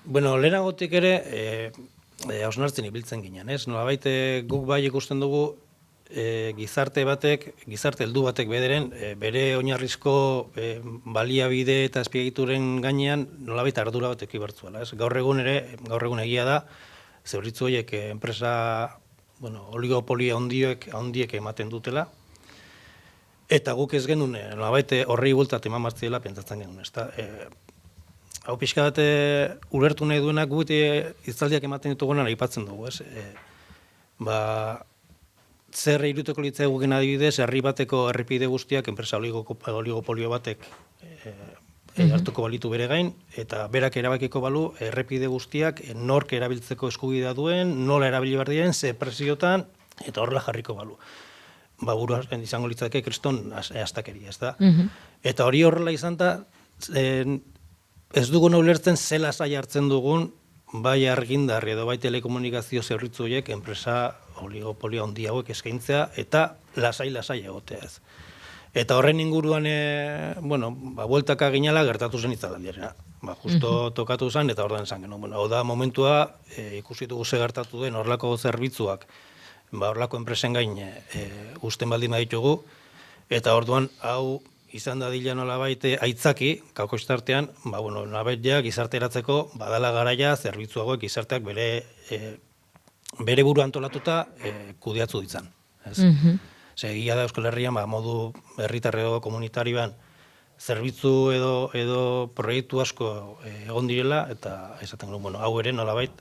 Bueno, lehenagotik ere, hausnartzen ibiltzen ginen, ez? Nolabait guk bai ikusten dugu gizarte heldu batek bederen, bere oinarrizko baliabide eta azpiegituren gainean nolabait ardura bat eduki behar zuela, ez? Gaur egun egia da, zerbitzu horiek enpresa, oligopolia handiek ematen dutela, eta guk ez genuen, nolabait horri bueltat eman martziela pentsatzen genuen, ezta? Hau pixka bat ulertu nahi duenak guk hitzaldiak ematen ditugunan aipatzen dugu, ez? Zer iruteko litzaiguken adibidez, herri bateko errepide guztiak enpresa oligopolio batek hartuko balitu bere gain, eta berak erabakiko balu errepide guztiak nork erabiltzeko eskubidea duen, nola erabili behar diren, ze preziotan, eta horrela jarriko balu. Buru izango litzake kriston astakeria, ez da? Eta hori horrela izan da, ez dugun ulertzen zela zai hartzen dugun, bai argindar edo bai telekomunikazio zerbitzu horiek enpresa oligopolio handi hauek eskaintzea eta lasai egotea ez. Eta horren inguruan, bueltaka ginala gertatu zen itzalaldiarena. Justo tokatu zen eta orduan esan genuen. Hau da momentua ikusi dugu ze gertatu den horrelako zerbitzuak, horrelako enpresen gain usten baldin baditugu, eta orduan hau izan da dila nolabait aitzaki, kaukostartean, nolabait ja gizarteratzeko badala garaia zerbitzu hauek gizarteak bere buru antolatuta kudeatzu ditzan. Egia da Euskal Herrian modu herritar edo komunitarioan zerbitzu edo proiektu asko egon direla, eta esaten genuen, hau ere nolabait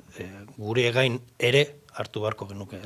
gure gain ere hartu beharko genuke.